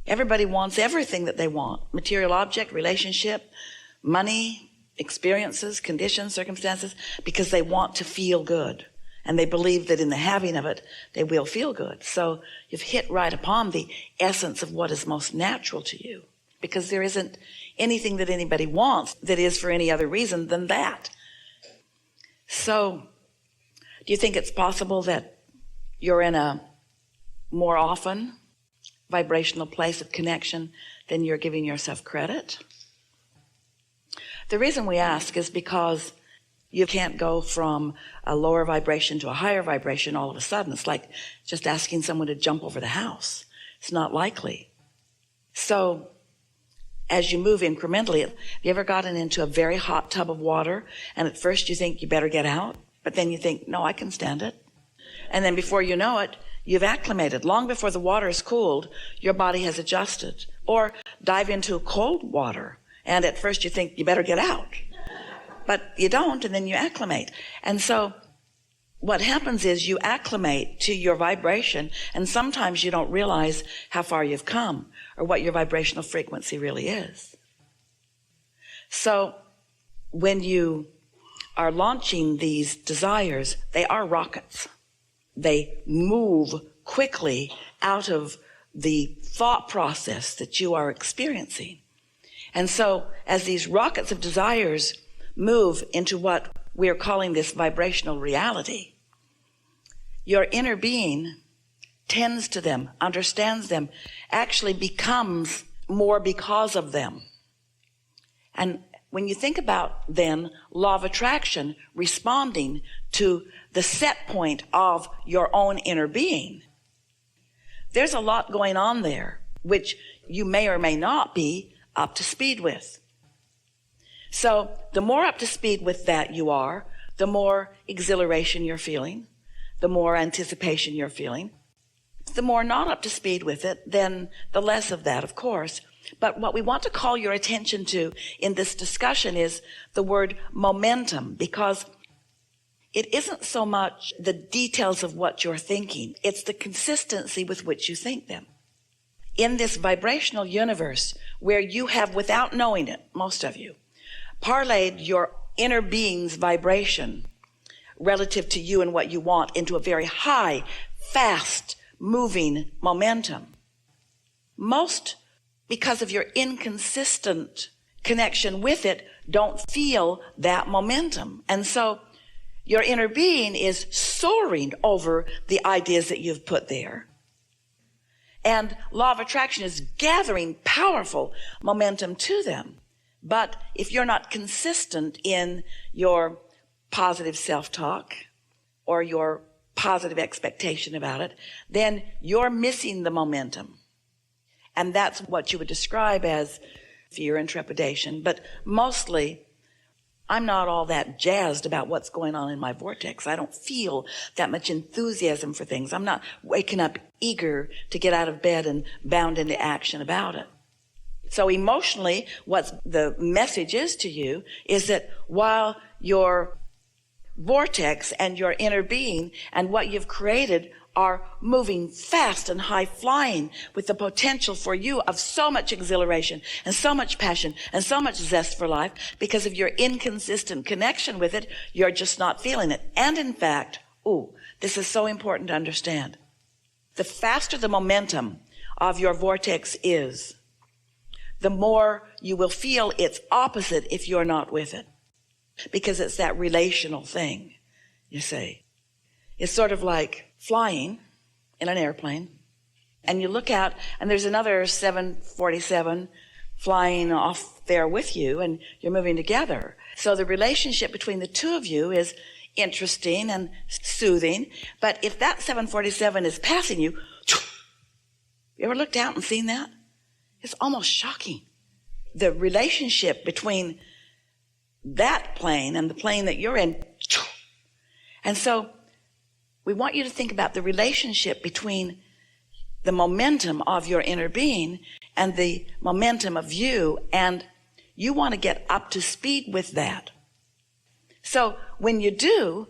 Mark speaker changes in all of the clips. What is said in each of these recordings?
Speaker 1: Everybody wants everything that they want. Material object, relationship, money, experiences, conditions, circumstances, because they want to feel good. And they believe that in the having of it, they will feel good. So you've hit right upon the essence of what is most natural to you, because there isn't anything that anybody wants that is for any other reason than that. So do you think it's possible that you're in a more often vibrational place of connection than you're giving yourself credit? The reason we ask is because you can't go from a lower vibration to a higher vibration all of a sudden. It's like just asking someone to jump over the house. It's not likely. So as you move incrementally, have you ever gotten into a very hot tub of water and at first you think you better get out, but then you think, no, I can stand it. And then before you know it, you've acclimated. Long before the water is cooled, your body has adjusted. Or dive into cold water and at first you think you better get out, but you don't, and then you acclimate. And so what happens is you acclimate to your vibration, and sometimes you don't realize how far you've come or what your vibrational frequency really is. So when you are launching these desires, they are rockets. They move quickly out of the thought process that you are experiencing. And so as these rockets of desires move into what we are calling this vibrational reality, your inner being tends to them, understands them, actually becomes more because of them. And when you think about then law of attraction responding to the set point of your own inner being, there's a lot going on there which you may or may not be up to speed with. So the more up to speed with that you are, the more exhilaration you're feeling, the more anticipation you're feeling. The more not up to speed with it, then the less of that, of course. But what we want to call your attention to in this discussion is the word momentum, because it isn't so much the details of what you're thinking, it's the consistency with which you think them. In this vibrational universe where you have, without knowing it, most of you, parlayed your inner being's vibration relative to you and what you want into a very high, fast moving momentum. Most, because of your inconsistent connection with it, don't feel that momentum. And so your inner being is soaring over the ideas that you've put there. And law of attraction is gathering powerful momentum to them. But if you're not consistent in your positive self-talk or your positive expectation about it, then you're missing the momentum. And that's what you would describe as fear and trepidation. But mostly, I'm not all that jazzed about what's going on in my vortex. I don't feel that much enthusiasm for things. I'm not waking up eager to get out of bed and bound into action about it. So emotionally, what the message is to you is that while your vortex and your inner being and what you've created are moving fast and high flying with the potential for you of so much exhilaration and so much passion and so much zest for life, because of your inconsistent connection with it, you're just not feeling it. And in fact, this is so important to understand. The faster the momentum of your vortex is, the more you will feel its opposite if you're not with it. Because it's that relational thing, you see. It's sort of like flying in an airplane, and you look out, and there's another 747 flying off there with you, and you're moving together. So the relationship between the two of you is interesting and soothing. But if that 747 is passing you, you ever looked out and seen that? It's almost shocking. The relationship between that plane and the plane that you're in. And so we want you to think about the relationship between the momentum of your inner being and the momentum of you, and you want to get up to speed with that. So when you do,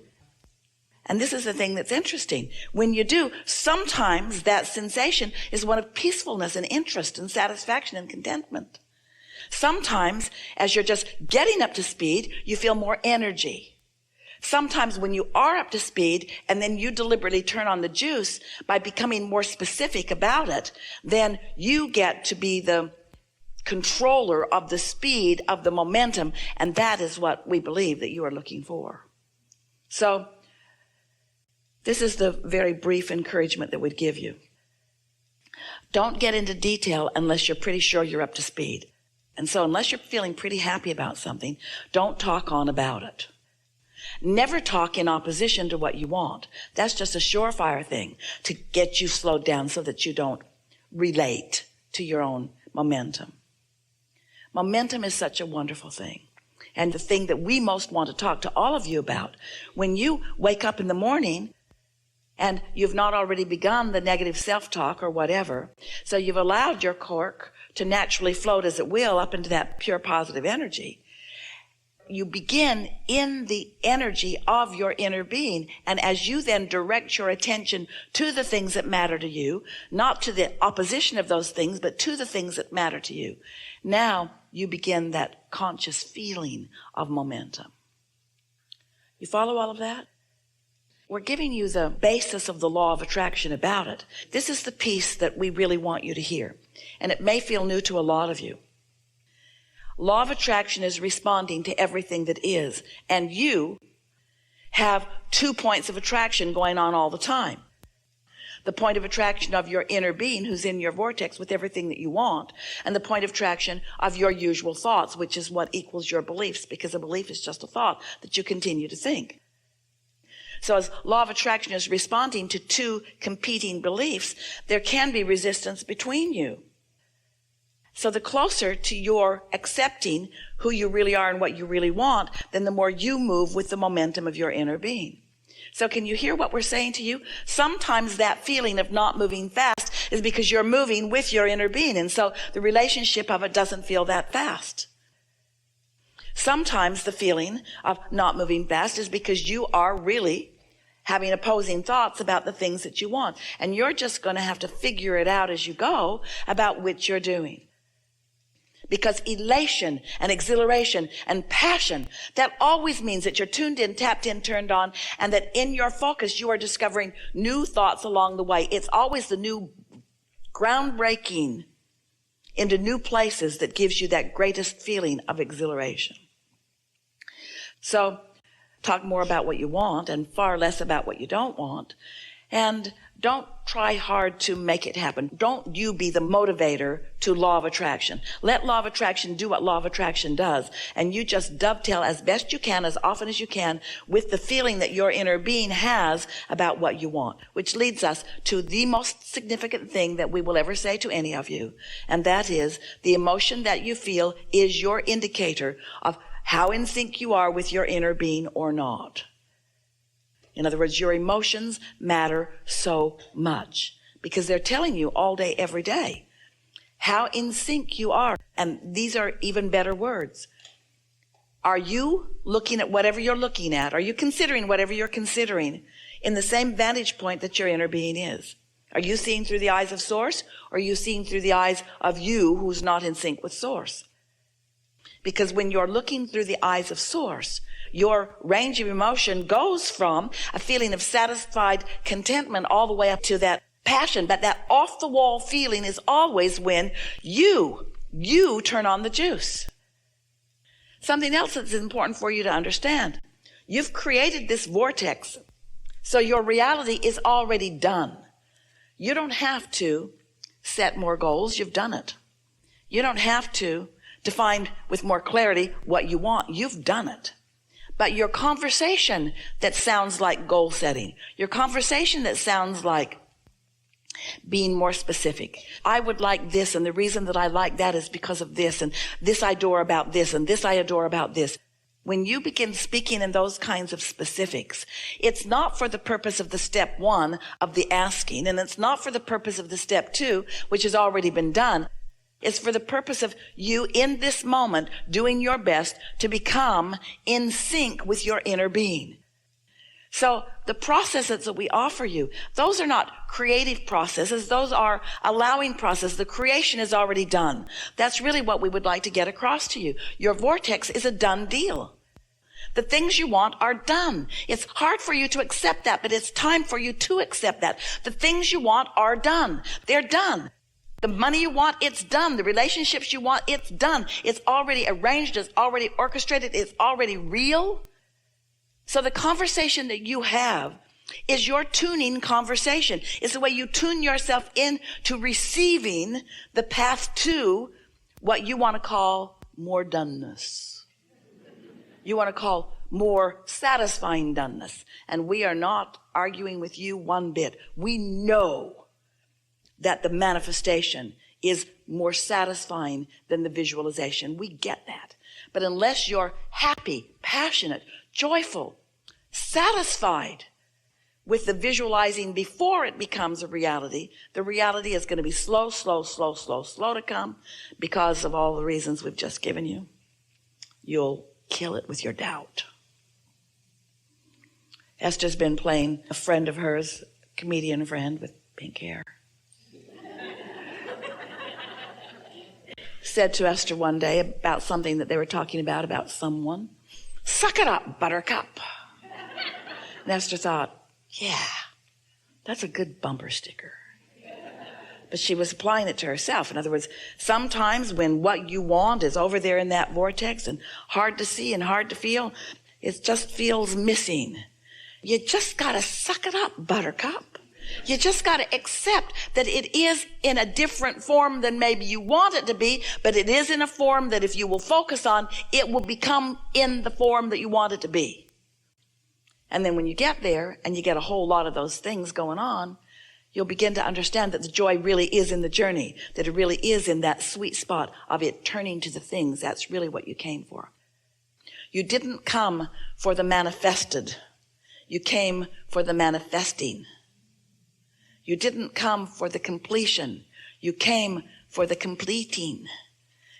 Speaker 1: And this is the thing that's interesting. When you do, sometimes that sensation is one of peacefulness and interest and satisfaction and contentment. Sometimes, as you're just getting up to speed, you feel more energy. Sometimes when you are up to speed and then you deliberately turn on the juice by becoming more specific about it, then you get to be the controller of the speed of the momentum, and that is what we believe that you are looking for. So this is the very brief encouragement that we'd give you. Don't get into detail unless you're pretty sure you're up to speed. And so unless you're feeling pretty happy about something, don't talk on about it. Never talk in opposition to what you want. That's just a surefire thing to get you slowed down so that you don't relate to your own momentum. Momentum is such a wonderful thing. And the thing that we most want to talk to all of you about, when you wake up in the morning and you've not already begun the negative self-talk or whatever, so you've allowed your cork to naturally float as it will up into that pure positive energy, you begin in the energy of your inner being. And as you then direct your attention to the things that matter to you, not to the opposition of those things, but to the things that matter to you, now you begin that conscious feeling of momentum. You follow all of that? We're giving you the basis of the law of attraction about it. This is the piece that we really want you to hear. And it may feel new to a lot of you. Law of attraction is responding to everything that is. And you have 2 points of attraction going on all the time. The point of attraction of your inner being who's in your vortex with everything that you want, and the point of attraction of your usual thoughts, which is what equals your beliefs, because a belief is just a thought that you continue to think. So as law of attraction is responding to 2 competing beliefs, there can be resistance between you. So the closer to your accepting who you really are and what you really want, then the more you move with the momentum of your inner being. So can you hear what we're saying to you? Sometimes that feeling of not moving fast is because you're moving with your inner being, and so the relationship of it doesn't feel that fast. Sometimes the feeling of not moving fast is because you are really having opposing thoughts about the things that you want, and you're just going to have to figure it out as you go about which you're doing. Because elation and exhilaration and passion, that always means that you're tuned in, tapped in, turned on, and that in your focus you are discovering new thoughts along the way. It's always the new groundbreaking into new places that gives you that greatest feeling of exhilaration. So talk more about what you want and far less about what you don't want. And don't try hard to make it happen. Don't you be the motivator to law of attraction. Let law of attraction do what law of attraction does. And you just dovetail as best you can, as often as you can, with the feeling that your inner being has about what you want. Which leads us to the most significant thing that we will ever say to any of you. And that is, the emotion that you feel is your indicator of how in sync you are with your inner being or not. In other words, your emotions matter so much because they're telling you all day, every day, how in sync you are. And these are even better words. Are you looking at whatever you're looking at? Are you considering whatever you're considering in the same vantage point that your inner being is? Are you seeing through the eyes of Source, or are you seeing through the eyes of you who's not in sync with Source? Because when you're looking through the eyes of Source, your range of emotion goes from a feeling of satisfied contentment all the way up to that passion. But that off-the-wall feeling is always when you turn on the juice. Something else that's important for you to understand. You've created this vortex, so your reality is already done. You don't have to set more goals. You've done it. You don't have to define with more clarity what you want. You've done it. But your conversation that sounds like goal setting, your conversation that sounds like being more specific. I would like this, and the reason that I like that is because of this, and this I adore about this, and this I adore about this. When you begin speaking in those kinds of specifics, it's not for the purpose of the step 1 of the asking, and it's not for the purpose of the step 2, which has already been done. It's for the purpose of you in this moment doing your best to become in sync with your inner being. So the processes that we offer you, those are not creative processes. Those are allowing processes. The creation is already done. That's really what we would like to get across to you. Your vortex is a done deal. The things you want are done. It's hard for you to accept that, but it's time for you to accept that. The things you want are done. They're done. The money you want, it's done. The relationships you want, it's done. It's already arranged. It's already orchestrated. It's already real. So the conversation that you have is your tuning conversation. It's the way you tune yourself in to receiving the path to what you want to call more doneness. You want to call more satisfying doneness. And we are not arguing with you one bit. We know that the manifestation is more satisfying than the visualization. We get that. But unless you're happy, passionate, joyful, satisfied with the visualizing before it becomes a reality, the reality is going to be slow to come because of all the reasons we've just given you. You'll kill it with your doubt. Esther's been playing a friend of hers, comedian friend with pink hair. Said to Esther one day about something that they were talking about someone, "Suck it up, buttercup." And Esther thought, yeah, that's a good bumper sticker. But she was applying it to herself. In other words, sometimes when what you want is over there in that vortex and hard to see and hard to feel, it just feels missing. You just got to suck it up, buttercup. You just got to accept that it is in a different form than maybe you want it to be, but it is in a form that if you will focus on, it will become in the form that you want it to be. And then when you get there and you get a whole lot of those things going on, you'll begin to understand that the joy really is in the journey, that it really is in that sweet spot of it turning to the things. That's really what you came for. You didn't come for the manifested. You came for the manifesting. You didn't come for the completion. You came for the completing.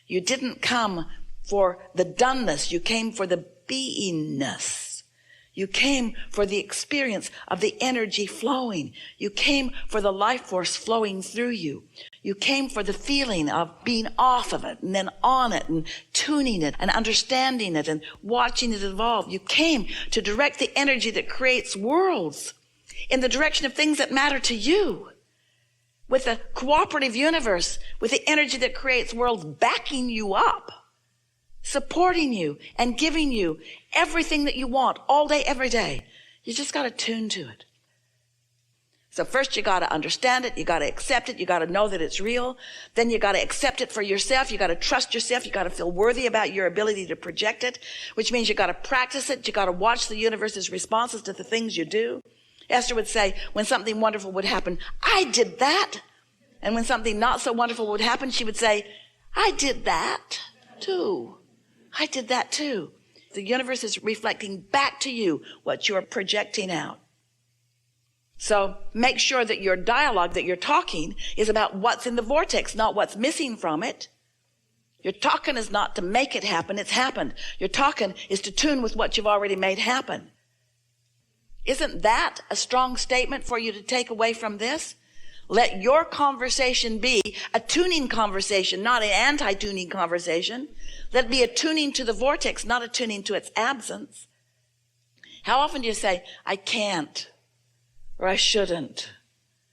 Speaker 1: You didn't come for the doneness. You came for the beingness. You came for the experience of the energy flowing. You came for the life force flowing through you. You came for the feeling of being off of it and then on it and tuning it and understanding it and watching it evolve. You came to direct the energy that creates worlds in the direction of things that matter to you, with a cooperative universe, with the energy that creates worlds backing you up, supporting you and giving you everything that you want all day, every day. You just got to tune to it. So first you got to understand it. You got to accept it. You got to know that it's real. Then you got to accept it for yourself. You got to trust yourself. You got to feel worthy about your ability to project it, which means you got to practice it. You got to watch the universe's responses to the things you do. Esther would say, when something wonderful would happen, I did that. And when something not so wonderful would happen, she would say, I did that too. I did that too. The universe is reflecting back to you what you're projecting out. So make sure that your dialogue, that you're talking, is about what's in the vortex, not what's missing from it. Your talking is not to make it happen. It's happened. Your talking is to tune with what you've already made happen. Isn't that a strong statement for you to take away from this? Let your conversation be a tuning conversation, not an anti-tuning conversation. Let it be a tuning to the vortex, not a tuning to its absence. How often do you say, I can't, or I shouldn't?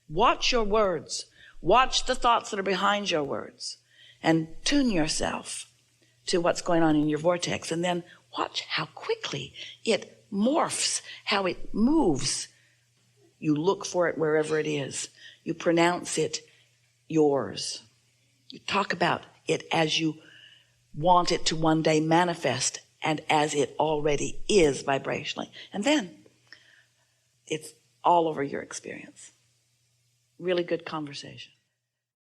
Speaker 1: Watch your words. Watch the thoughts that are behind your words and tune yourself to what's going on in your vortex. And then watch how quickly it morphs, how it moves. You look for it wherever it is. You pronounce it yours. You talk about it as you want it to one day manifest and as it already is vibrationally. And then it's all over your experience. Really good conversation.